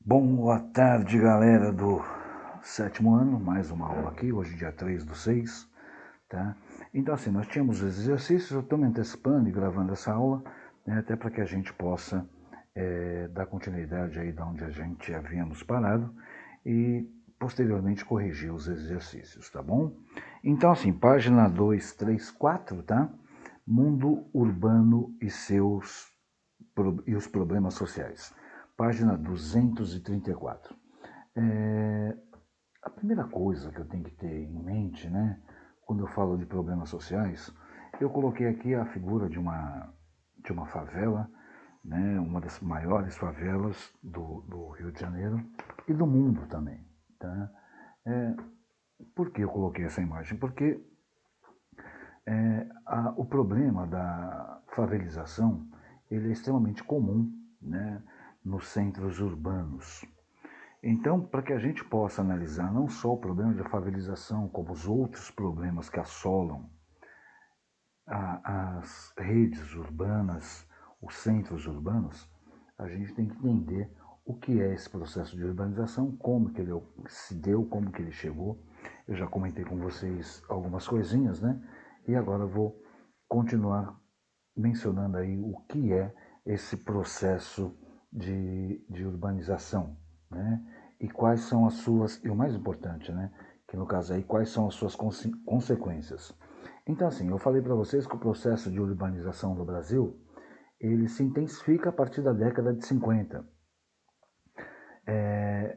Boa tarde, galera do sétimo ano, mais uma aula aqui, hoje dia 3/6, tá? Então assim, nós tínhamos os exercícios, eu estou me antecipando e gravando essa aula, né, até para que a gente possa dar continuidade aí de onde a gente havíamos parado e posteriormente corrigir os exercícios, tá bom? Então assim, página 2, 3, 4, tá? Mundo urbano e os problemas sociais. Página 234. É, a primeira coisa que eu tenho que ter em mente, né, quando eu falo de problemas sociais, eu coloquei aqui a figura de uma favela, né, uma das maiores favelas do Rio de Janeiro e do mundo também. Tá? É, por que eu coloquei essa imagem? Porque o problema da favelização ele é extremamente comum, né, nos centros urbanos. Então, para que a gente possa analisar não só o problema de favelização, como os outros problemas que assolam as redes urbanas, os centros urbanos, a gente tem que entender o que é esse processo de urbanização, como que ele se deu, como que ele chegou. Eu já comentei com vocês algumas coisinhas, né? E agora eu vou continuar mencionando aí o que é esse processo de urbanização, né? E quais são as suas, e o mais importante, né? Que no caso aí, quais são as suas consequências. Então, assim, eu falei para vocês que o processo de urbanização no Brasil, ele se intensifica a partir da década de 50.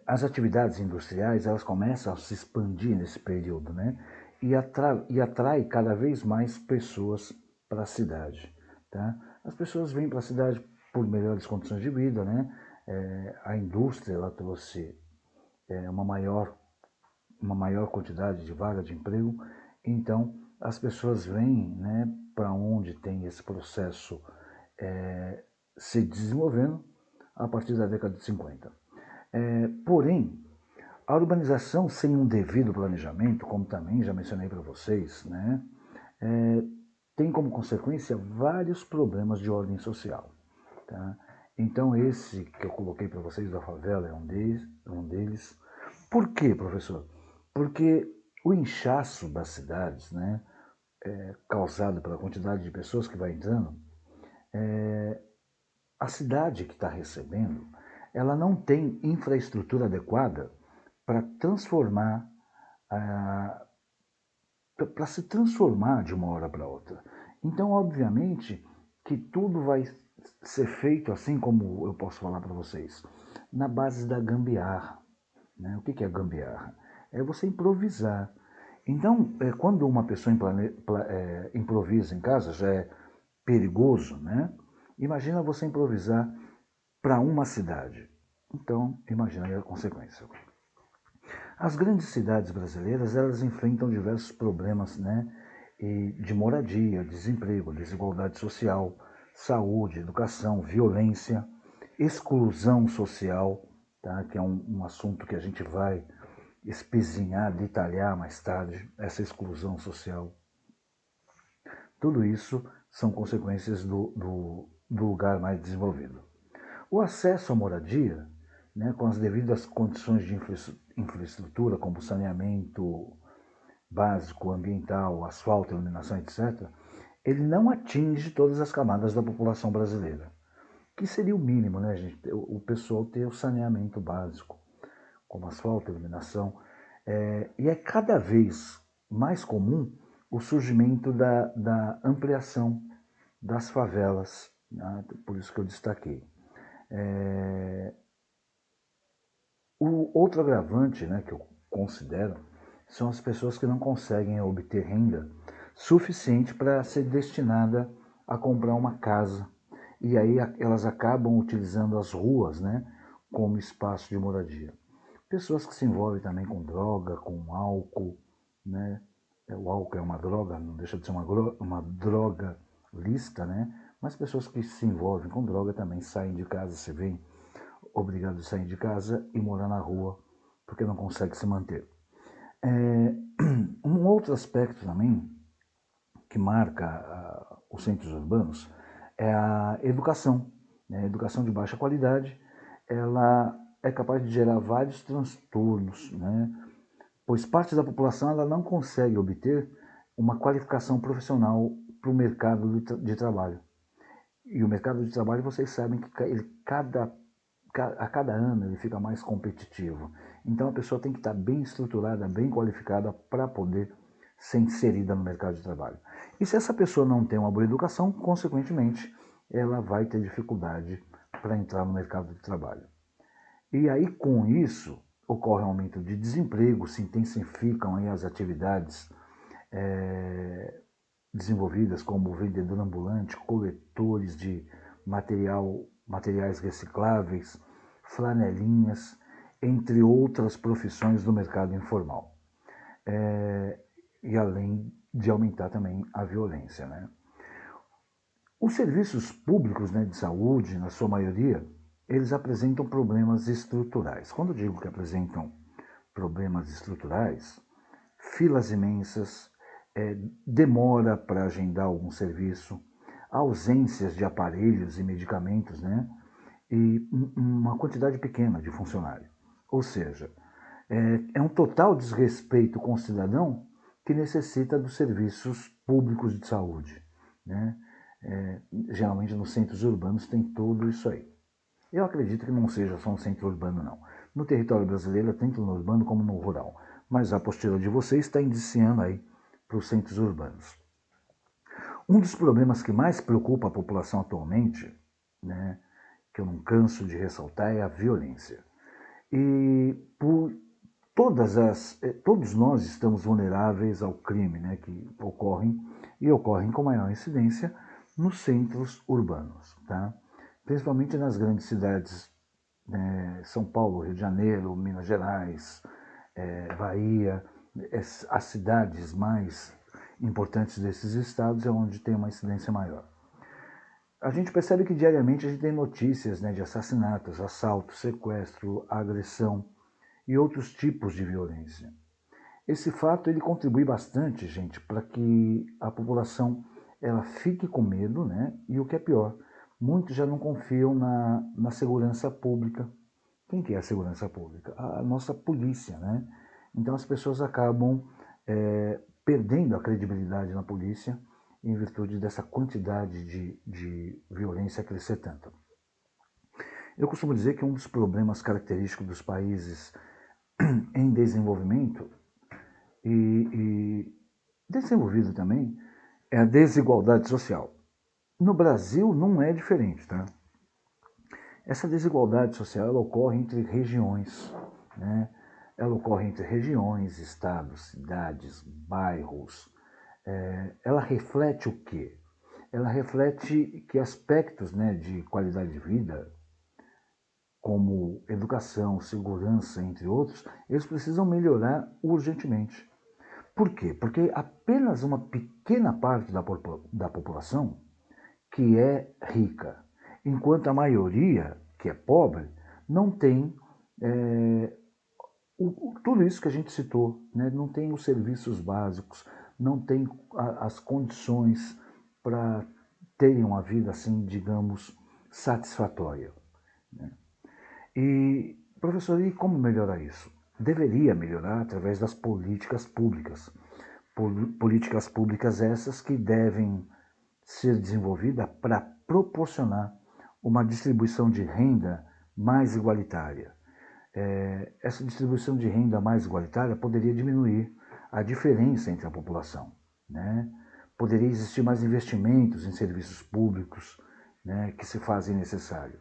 As atividades industriais, elas começam a se expandir nesse período, né? E atrai cada vez mais pessoas para a cidade, tá? As pessoas vêm para a cidade por melhores condições de vida, né? A indústria, ela trouxe uma maior quantidade de vagas de emprego, então as pessoas vêm, né, para onde tem esse processo se desenvolvendo a partir da década de 50. Porém, a urbanização sem um devido planejamento, como também já mencionei para vocês, né, é, tem como consequência vários problemas de ordem social. Tá? Então esse que eu coloquei para vocês da favela é um deles. Por quê, professor? Porque o inchaço das cidades, né, causado pela quantidade de pessoas que vai entrando, a cidade que está recebendo, ela não tem infraestrutura adequada para transformar, para se transformar de uma hora para outra. Então, obviamente, que tudo vai ser feito assim como eu posso falar para vocês, na base da gambiarra. Né? O que é gambiarra? É você improvisar. Então, quando uma pessoa improvisa em casa, já é perigoso, né? Imagina você improvisar para uma cidade. Então, imagina aí a consequência. As grandes cidades brasileiras, elas enfrentam diversos problemas, né? De moradia, desemprego, desigualdade social, saúde, educação, violência, exclusão social, tá? Que é um assunto que a gente vai espezinhar, detalhar mais tarde, essa exclusão social. Tudo isso são consequências do lugar mais desenvolvido. O acesso à moradia, né, com as devidas condições de infraestrutura, como saneamento básico, ambiental, asfalto, iluminação, etc., ele não atinge todas as camadas da população brasileira. Que seria o mínimo, né, gente? O pessoal ter o saneamento básico, como asfalto, iluminação. E é cada vez mais comum o surgimento da ampliação das favelas, né? Por isso que eu destaquei. O outro agravante, né, que eu considero são as pessoas que não conseguem obter renda suficiente para ser destinada a comprar uma casa. E aí elas acabam utilizando as ruas, né, como espaço de moradia. Pessoas que se envolvem também com droga, com álcool, né? O álcool é uma droga, não deixa de ser uma droga lícita, né? Mas pessoas que se envolvem com droga também saem de casa, se veem obrigados a sair de casa e morar na rua porque não consegue se manter. Um outro aspecto também que marca os centros urbanos é a educação. Né? A educação de baixa qualidade, ela é capaz de gerar vários transtornos, né? Pois parte da população ela não consegue obter uma qualificação profissional para o mercado de trabalho. E o mercado de trabalho, vocês sabem que a cada ano ele fica mais competitivo. Então a pessoa tem que estar bem estruturada, bem qualificada para poder ser inserida no mercado de trabalho. E se essa pessoa não tem uma boa educação, consequentemente, ela vai ter dificuldade para entrar no mercado de trabalho. E aí, com isso, ocorre um aumento de desemprego, se intensificam aí as atividades desenvolvidas como vendedor ambulante, coletores de materiais recicláveis, flanelinhas, entre outras profissões do mercado informal. E além de aumentar também a violência, né? Os serviços públicos, né, de saúde, na sua maioria, eles apresentam problemas estruturais. Quando eu digo que apresentam problemas estruturais, filas imensas, demora para agendar algum serviço, ausências de aparelhos e medicamentos, né? E uma quantidade pequena de funcionário. Ou seja, é um total desrespeito com o cidadão que necessita dos serviços públicos de saúde, né? Geralmente nos centros urbanos tem tudo isso aí. Eu acredito que não seja só um centro urbano, não. No território brasileiro, tanto no urbano como no rural. Mas a postura de vocês está indiciando aí para os centros urbanos. Um dos problemas que mais preocupa a população atualmente, né, que eu não canso de ressaltar, é a violência. E por todos nós estamos vulneráveis ao crime, né, que ocorrem com maior incidência nos centros urbanos, tá? Principalmente nas grandes cidades, São Paulo, Rio de Janeiro, Minas Gerais, Bahia, as cidades mais importantes desses estados é onde tem uma incidência maior. A gente percebe que diariamente a gente tem notícias, né, de assassinatos, assaltos, sequestro, agressão e outros tipos de violência. Esse fato ele contribui bastante, gente, para que a população ela fique com medo, né? E o que é pior, muitos já não confiam na segurança pública. Quem que é a segurança pública? A nossa polícia, né? Então as pessoas acabam perdendo a credibilidade na polícia em virtude dessa quantidade de violência crescer tanto. Eu costumo dizer que um dos problemas característicos dos países em desenvolvimento e desenvolvido também é a desigualdade social. No Brasil não é diferente, tá? Essa desigualdade social ela ocorre entre regiões, né? Ela ocorre entre regiões, estados, cidades, bairros. Ela reflete o quê? Ela reflete que aspectos, né, de qualidade de vida, como educação, segurança, entre outros, eles precisam melhorar urgentemente. Por quê? Porque apenas uma pequena parte da população que é rica, enquanto a maioria, que é pobre, não tem tudo isso que a gente citou, né? Não tem os serviços básicos, não tem as condições para terem uma vida assim, digamos, satisfatória. Né? E, professor, e como melhorar isso? Deveria melhorar através das políticas públicas. Políticas públicas essas que devem ser desenvolvidas para proporcionar uma distribuição de renda mais igualitária. Essa distribuição de renda mais igualitária poderia diminuir a diferença entre a população, né? Poderia existir mais investimentos em serviços públicos, né, que se fazem necessários.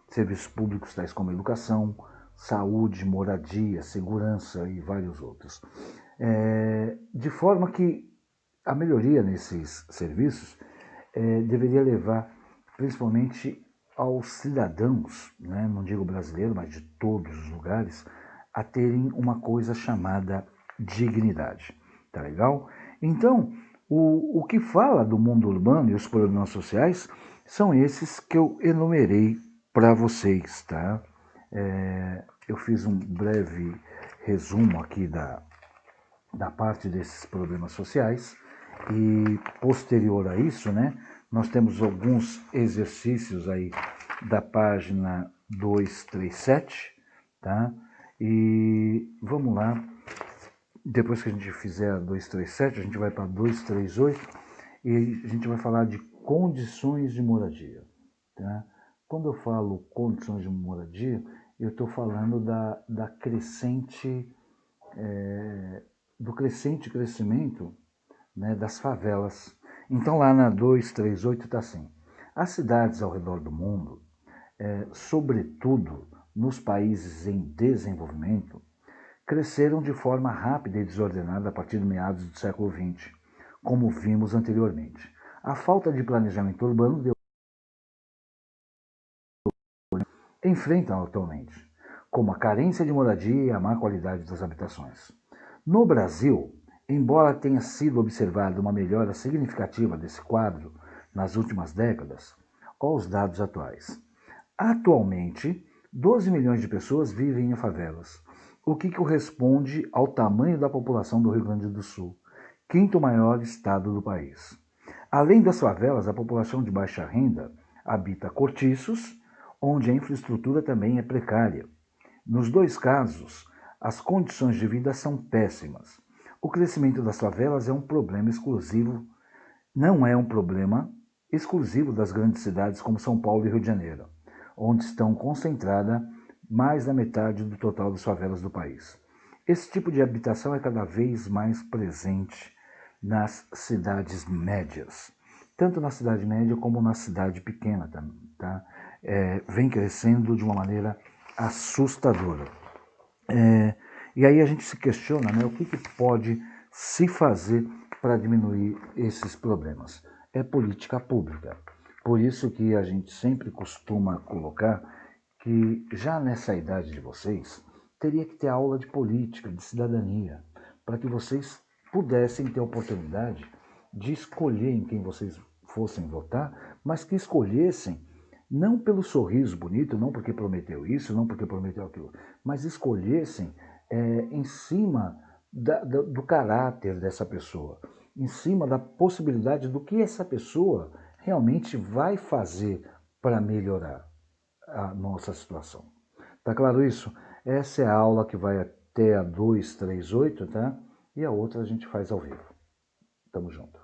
Serviços públicos tais como educação, saúde, moradia, segurança e vários outros. De forma que a melhoria nesses serviços deveria levar principalmente aos cidadãos, né, não digo brasileiro, mas de todos os lugares, a terem uma coisa chamada dignidade. Tá legal? Então, o que fala do mundo urbano e os problemas sociais são esses que eu enumerei para vocês, tá? Eu fiz um breve resumo aqui da parte desses problemas sociais e posterior a isso, né, nós temos alguns exercícios aí da página 237, tá? E vamos lá. Depois que a gente fizer a 237, a gente vai para 238 e a gente vai falar de condições de moradia, tá? Quando eu falo condições de moradia, eu estou falando da crescente, do crescente crescimento, né, das favelas. Então lá na 238 está assim: as cidades ao redor do mundo, sobretudo nos países em desenvolvimento, cresceram de forma rápida e desordenada a partir de meados do século XX, como vimos anteriormente. A falta de planejamento urbano deu enfrentam atualmente, como a carência de moradia e a má qualidade das habitações. No Brasil, embora tenha sido observada uma melhora significativa desse quadro nas últimas décadas, aos dados atuais. Atualmente, 12 milhões de pessoas vivem em favelas, o que corresponde ao tamanho da população do Rio Grande do Sul, quinto maior estado do país. Além das favelas, a população de baixa renda habita cortiços, onde a infraestrutura também é precária. Nos dois casos, as condições de vida são péssimas. O crescimento das favelas é um problema exclusivo, não é um problema exclusivo das grandes cidades como São Paulo e Rio de Janeiro, onde estão concentrada mais da metade do total das favelas do país. Esse tipo de habitação é cada vez mais presente nas cidades médias, tanto na cidade média como na cidade pequena, tá? Vem crescendo de uma maneira assustadora. E aí a gente se questiona, né, o que pode se fazer para diminuir esses problemas. É política pública. Por isso que a gente sempre costuma colocar que já nessa idade de vocês, teria que ter aula de política, de cidadania, para que vocês pudessem ter a oportunidade de escolher em quem vocês fossem votar, mas que escolhessem não pelo sorriso bonito, não porque prometeu isso, não porque prometeu aquilo, mas escolhessem em cima do caráter dessa pessoa, em cima da possibilidade do que essa pessoa realmente vai fazer para melhorar a nossa situação. Tá claro isso? Essa é a aula que vai até a 238, tá? E a outra a gente faz ao vivo. Tamo junto.